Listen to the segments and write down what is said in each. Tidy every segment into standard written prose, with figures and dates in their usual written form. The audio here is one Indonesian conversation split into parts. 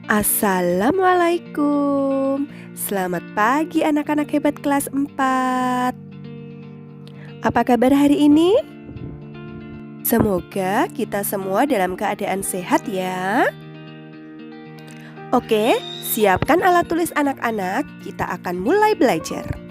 Assalamualaikum. Selamat pagi anak-anak hebat kelas 4. Apa kabar hari ini? Semoga kita semua dalam keadaan sehat ya. Oke, siapkan alat tulis anak-anak, kita akan mulai belajar.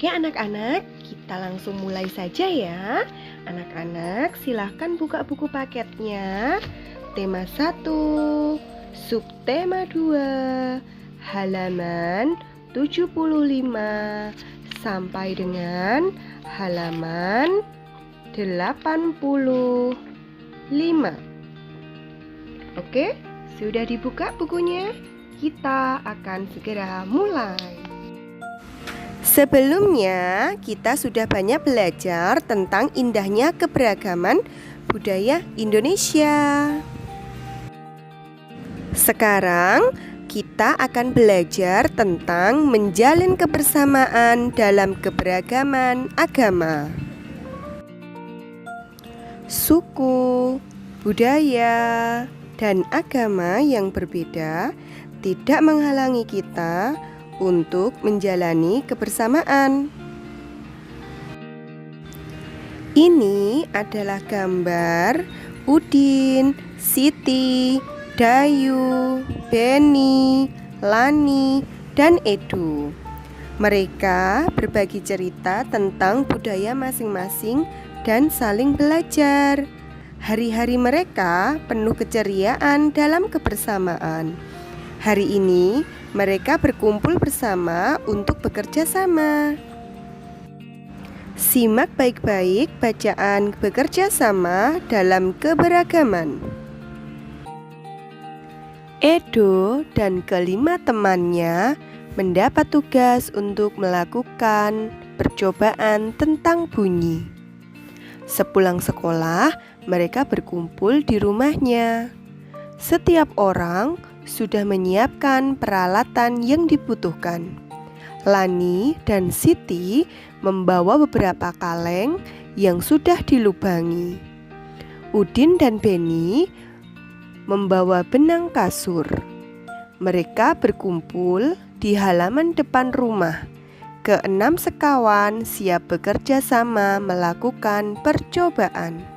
Oke anak-anak, kita langsung mulai saja ya. Anak-anak silahkan buka buku paketnya. Tema 1, subtema 2, halaman 75 sampai dengan halaman 85. Oke, sudah dibuka bukunya? Kita akan segera mulai. Sebelumnya, kita sudah banyak belajar tentang indahnya keberagaman budaya Indonesia. Sekarang, kita akan belajar tentang menjalin kebersamaan dalam keberagaman agama. Suku, budaya, dan agama yang berbeda tidak menghalangi kita untuk menjalani kebersamaan. Ini adalah gambar Udin, Siti, Dayu, Beni, Lani, dan Edu. Mereka berbagi cerita tentang budaya masing-masing dan saling belajar. Hari-hari mereka penuh keceriaan dalam kebersamaan. Hari ini mereka berkumpul bersama untuk bekerja sama. Simak baik-baik bacaan bekerja sama dalam keberagaman. Edo dan kelima temannya mendapat tugas untuk melakukan percobaan tentang bunyi. Sepulang sekolah, mereka berkumpul di rumahnya. Setiap orang sudah menyiapkan peralatan yang dibutuhkan. Lani dan Siti membawa beberapa kaleng yang sudah dilubangi. Udin dan Beni membawa benang kasur. Mereka berkumpul di halaman depan rumah. Keenam sekawan siap bekerja sama melakukan percobaan.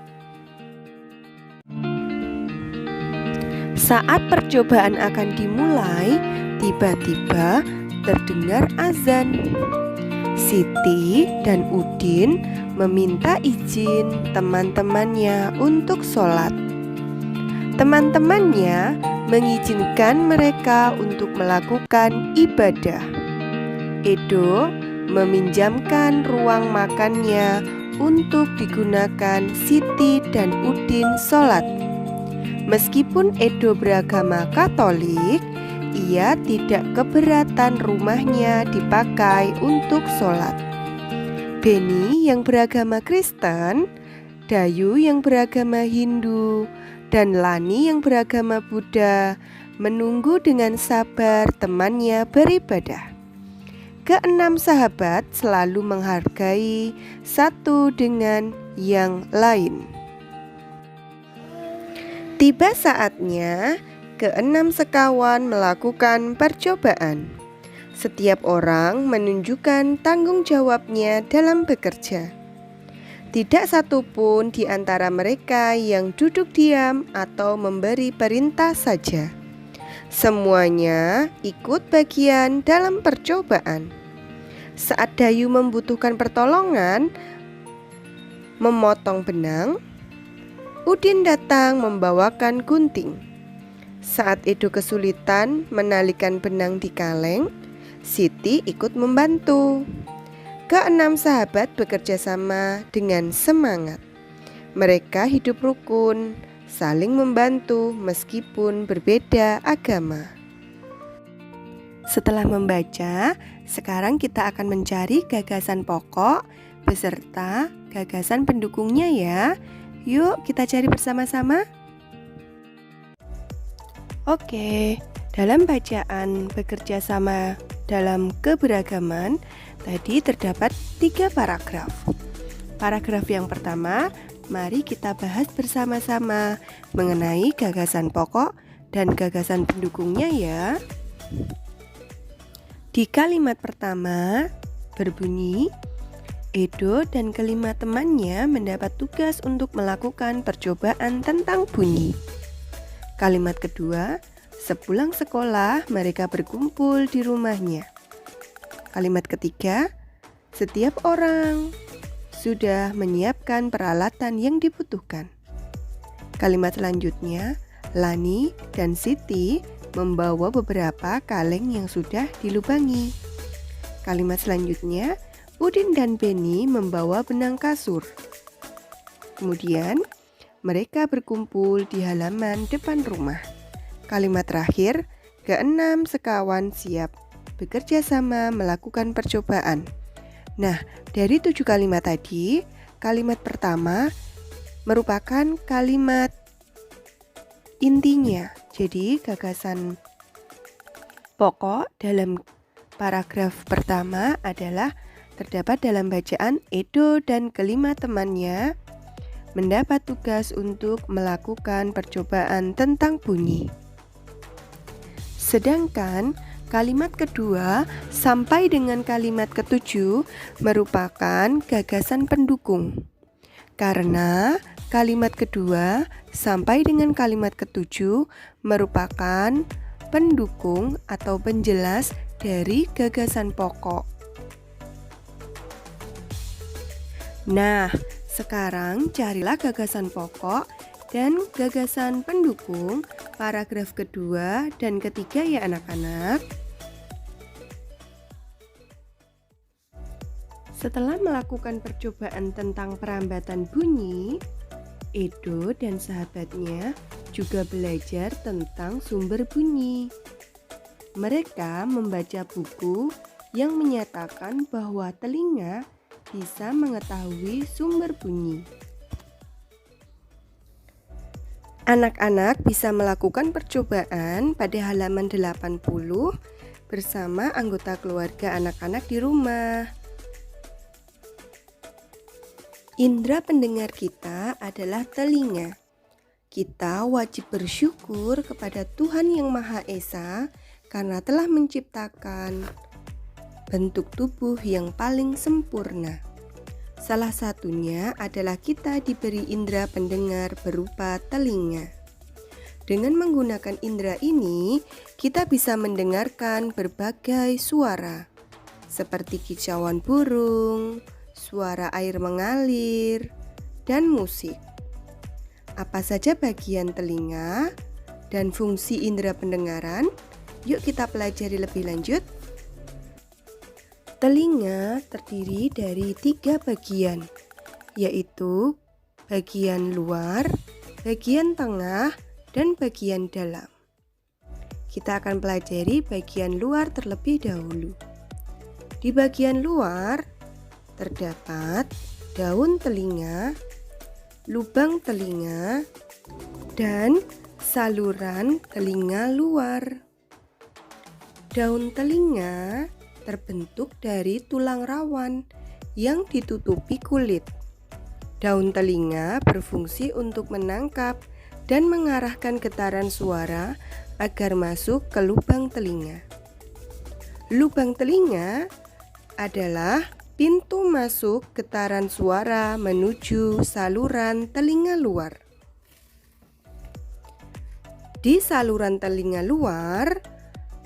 Saat percobaan akan dimulai, tiba-tiba terdengar azan. Siti dan Udin meminta izin teman-temannya untuk sholat. Teman-temannya mengizinkan mereka untuk melakukan ibadah. Edo meminjamkan ruang makannya untuk digunakan Siti dan Udin sholat. Meskipun Edo beragama Katolik, ia tidak keberatan rumahnya dipakai untuk sholat. Beni yang beragama Kristen, Dayu yang beragama Hindu, dan Lani yang beragama Buddha menunggu dengan sabar temannya beribadah. Keenam sahabat selalu menghargai satu dengan yang lain. Tiba saatnya keenam sekawan melakukan percobaan. Setiap orang menunjukkan tanggung jawabnya dalam bekerja. Tidak satupun di antara mereka yang duduk diam atau memberi perintah saja. Semuanya ikut bagian dalam percobaan. Saat Dayu membutuhkan pertolongan memotong benang, Udin datang membawakan gunting. Saat Edo kesulitan menalikan benang di kaleng, Siti ikut membantu. Keenam sahabat bekerja sama dengan semangat. Mereka hidup rukun, saling membantu meskipun berbeda agama. Setelah membaca, sekarang kita akan mencari gagasan pokok beserta gagasan pendukungnya ya. Yuk kita cari bersama-sama. Oke, Dalam bacaan bekerja sama dalam keberagaman, tadi terdapat 3 paragraf. Paragraf yang pertama, mari kita bahas bersama-sama mengenai gagasan pokok dan gagasan pendukungnya ya. Di kalimat pertama berbunyi, Edo dan kelima temannya mendapat tugas untuk melakukan percobaan tentang bunyi. Kalimat kedua, sepulang sekolah mereka berkumpul di rumahnya. Kalimat ketiga, setiap orang sudah menyiapkan peralatan yang dibutuhkan. Kalimat selanjutnya, Lani dan Siti membawa beberapa kaleng yang sudah dilubangi. Kalimat selanjutnya, Udin dan Beni membawa benang kasur. Kemudian, mereka berkumpul di halaman depan rumah. Kalimat terakhir, keenam sekawan siap bekerja sama melakukan percobaan. Nah, dari 7 kalimat tadi, kalimat pertama merupakan kalimat intinya. Jadi, gagasan pokok dalam paragraf pertama adalah terdapat dalam bacaan Edo dan kelima temannya mendapat tugas untuk melakukan percobaan tentang bunyi. Sedangkan kalimat kedua sampai dengan kalimat ketujuh merupakan gagasan pendukung. Karena kalimat kedua sampai dengan kalimat ketujuh merupakan pendukung atau penjelas dari gagasan pokok. Nah, sekarang carilah gagasan pokok dan gagasan pendukung paragraf kedua dan ketiga ya anak-anak. Setelah melakukan percobaan tentang perambatan bunyi, Edo dan sahabatnya juga belajar tentang sumber bunyi. Mereka membaca buku yang menyatakan bahwa telinga bisa mengetahui sumber bunyi. Anak-anak bisa melakukan percobaan pada halaman 80 bersama anggota keluarga anak-anak di rumah. Indra pendengar kita adalah telinga. Kita wajib bersyukur kepada Tuhan Yang Maha Esa karena telah menciptakan bentuk tubuh yang paling sempurna. Salah satunya adalah kita diberi indera pendengar berupa telinga. Dengan menggunakan indera ini, kita bisa mendengarkan berbagai suara, seperti kicauan burung, suara air mengalir, dan musik. Apa saja bagian telinga dan fungsi indera pendengaran? Yuk kita pelajari lebih lanjut. Telinga terdiri dari 3 bagian, yaitu bagian luar, bagian tengah, dan bagian dalam. Kita akan pelajari bagian luar terlebih dahulu. Di bagian luar terdapat daun telinga, lubang telinga, dan saluran telinga luar. Daun telinga terbentuk dari tulang rawan yang ditutupi kulit. Daun telinga berfungsi untuk menangkap dan mengarahkan getaran suara agar masuk ke lubang telinga. Lubang telinga adalah pintu masuk getaran suara menuju saluran telinga luar. Di saluran telinga luar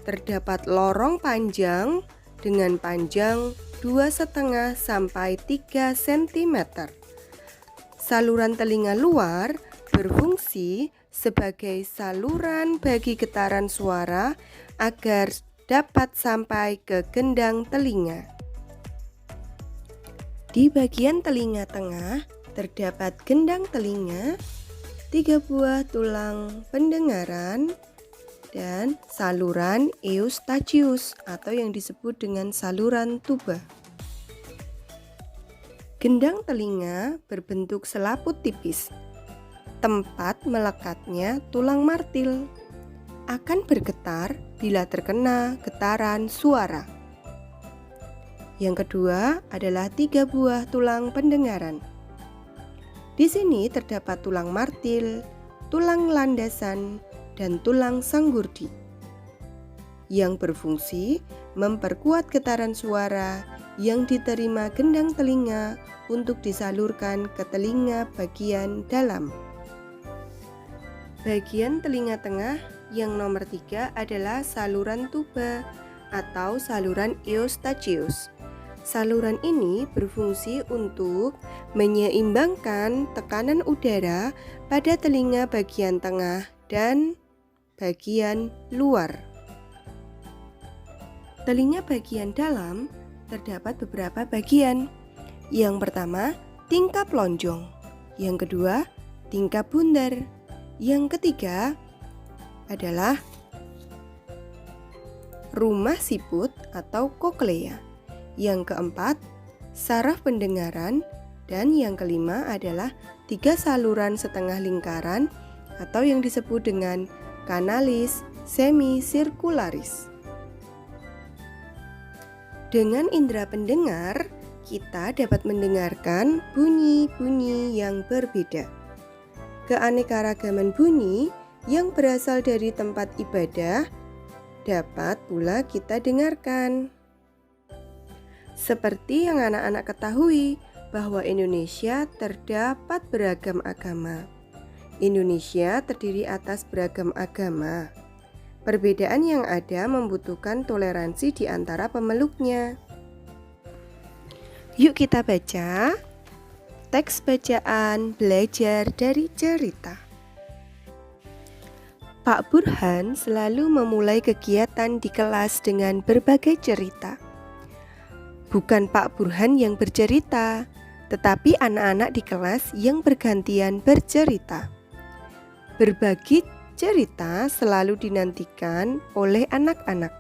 terdapat lorong panjang dengan panjang 2,5 sampai 3 cm. Saluran telinga luar berfungsi sebagai saluran bagi getaran suara agar dapat sampai ke gendang telinga. Di bagian telinga tengah terdapat gendang telinga, 3 buah tulang pendengaran, dan saluran eustachius atau yang disebut dengan saluran tuba. Gendang telinga berbentuk selaput tipis, tempat melekatnya tulang martil. akan bergetar bila terkena getaran suara. Yang kedua adalah 3 buah tulang pendengaran. Di sini terdapat tulang martil, tulang landasan, dan tulang sanggurdi yang berfungsi memperkuat getaran suara yang diterima gendang telinga untuk disalurkan ke telinga bagian dalam. Bagian telinga tengah yang nomor 3 adalah saluran tuba atau saluran eustachius. Saluran ini berfungsi untuk menyeimbangkan tekanan udara pada telinga bagian tengah dan bagian luar. Telinga bagian dalam terdapat beberapa bagian. Yang pertama, tingkap lonjong. Yang kedua, tingkap bundar. Yang ketiga adalah rumah siput atau koklea. Yang keempat, saraf pendengaran. Dan yang kelima adalah 3 saluran setengah lingkaran atau yang disebut dengan kanalis semisirkularis. Dengan indera pendengar, kita dapat mendengarkan bunyi-bunyi yang berbeda. Keanekaragaman bunyi yang berasal dari tempat ibadah dapat pula kita dengarkan. Seperti yang anak-anak ketahui bahwa Indonesia terdapat beragam agama. Indonesia terdiri atas beragam agama. Perbedaan yang ada membutuhkan toleransi di antara pemeluknya. Yuk kita baca teks bacaan belajar dari cerita. Pak Burhan selalu memulai kegiatan di kelas dengan berbagai cerita. Bukan Pak Burhan yang bercerita, tetapi anak-anak di kelas yang bergantian bercerita. Berbagi cerita selalu dinantikan oleh anak-anak.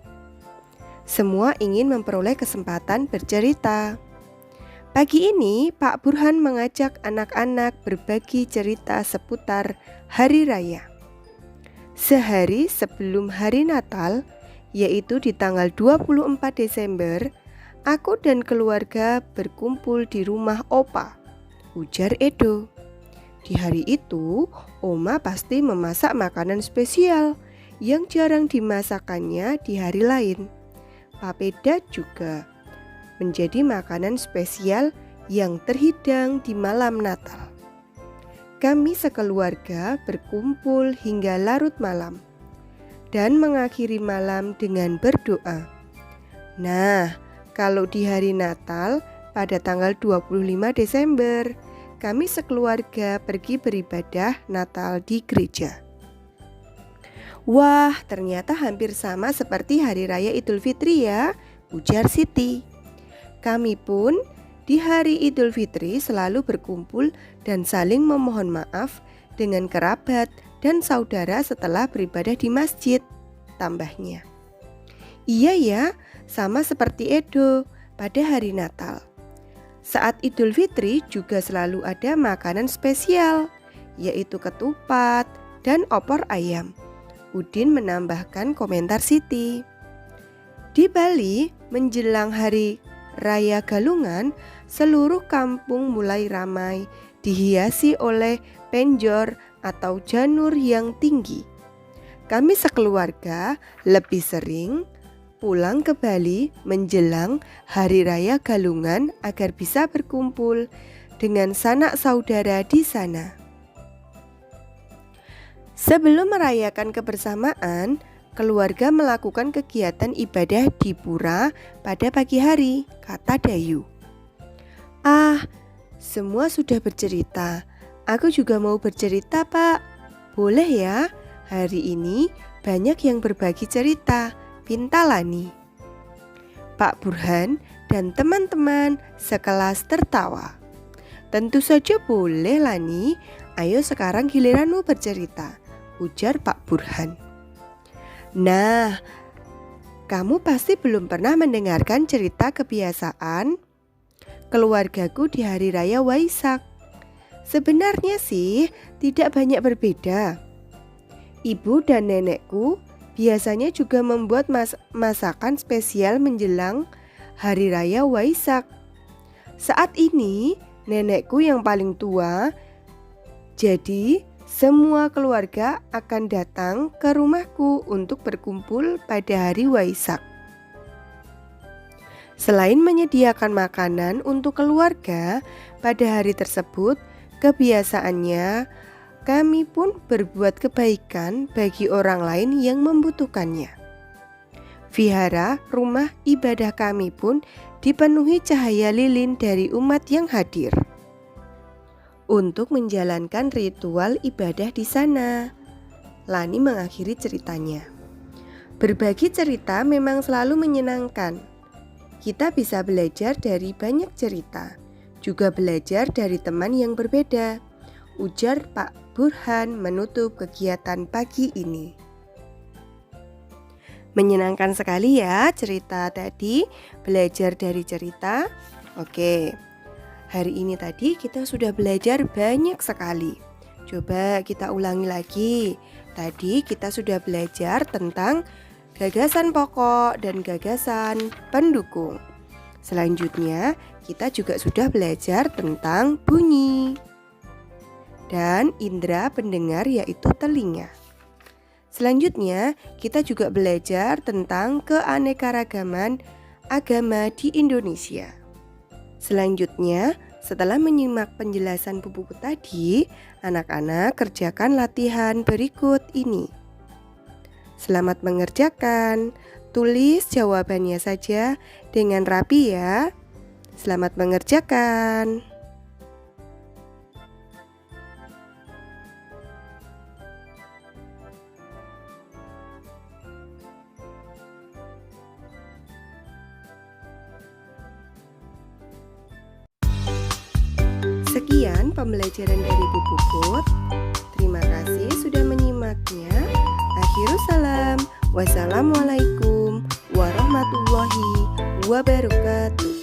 Semua ingin memperoleh kesempatan bercerita. Pagi ini, Pak Burhan mengajak anak-anak berbagi cerita seputar Hari Raya. Sehari sebelum hari Natal, yaitu di tanggal 24 Desember, aku dan keluarga berkumpul di rumah Opa, ujar Edo. Di hari itu, Oma pasti memasak makanan spesial yang jarang dimasakannya di hari lain. Papeda juga menjadi makanan spesial yang terhidang di malam Natal. Kami sekeluarga berkumpul hingga larut malam dan mengakhiri malam dengan berdoa. Nah, kalau di hari Natal pada tanggal 25 Desember, kami sekeluarga pergi beribadah Natal di gereja. Wah, ternyata hampir sama seperti Hari Raya Idul Fitri ya, ujar Siti. Kami pun di hari Idul Fitri selalu berkumpul dan saling memohon maaf dengan kerabat dan saudara setelah beribadah di masjid, tambahnya. Iya ya, sama seperti Edo pada hari Natal. Saat Idul Fitri juga selalu ada makanan spesial, yaitu ketupat dan opor ayam. Udin menambahkan komentar Siti. Di Bali, menjelang hari Raya Galungan, seluruh kampung mulai ramai, dihiasi oleh penjor atau janur yang tinggi. Kami sekeluarga lebih sering pulang ke Bali menjelang Hari Raya Galungan agar bisa berkumpul dengan sanak saudara di sana. Sebelum merayakan kebersamaan, keluarga melakukan kegiatan ibadah di pura pada pagi hari, kata Dayu. Ah, semua sudah bercerita. Aku juga mau bercerita, Pak. Boleh ya? Hari ini banyak yang berbagi cerita, pinta Lani. Pak Burhan dan teman-teman sekelas tertawa. Tentu saja boleh, Lani. Ayo sekarang giliranmu bercerita, ujar Pak Burhan. Nah, kamu pasti belum pernah mendengarkan cerita kebiasaan keluargaku di Hari Raya Waisak. Sebenarnya sih tidak banyak berbeda. Ibu dan nenekku biasanya juga membuat masakan spesial menjelang Hari Raya Waisak. Saat ini, nenekku yang paling tua, jadi semua keluarga akan datang ke rumahku untuk berkumpul pada hari Waisak. Selain menyediakan makanan untuk keluarga pada hari tersebut, kebiasaannya kami pun berbuat kebaikan bagi orang lain yang membutuhkannya. Vihara, rumah ibadah kami pun dipenuhi cahaya lilin dari umat yang hadir untuk menjalankan ritual ibadah di sana. Lani mengakhiri ceritanya. Berbagi cerita memang selalu menyenangkan. Kita bisa belajar dari banyak cerita, juga belajar dari teman yang berbeda, ujar Pak Burhan menutup kegiatan pagi ini. Menyenangkan sekali ya cerita tadi, belajar dari cerita. Oke, hari ini tadi kita sudah belajar banyak sekali. Coba kita ulangi lagi. Tadi kita sudah belajar tentang gagasan pokok dan gagasan pendukung. Selanjutnya, kita juga sudah belajar tentang bunyi dan indera pendengar, yaitu telinga. Selanjutnya, kita juga belajar tentang keanekaragaman agama di Indonesia. Selanjutnya, setelah menyimak penjelasan buku tadi, anak-anak kerjakan latihan berikut ini. Selamat mengerjakan. Tulis jawabannya saja dengan rapi ya. Selamat mengerjakan. Sekian pembelajaran dari Bu Puput. Terima kasih sudah menyimaknya. Akhirus salam. Wassalamualaikum warahmatullahi wabarakatuh.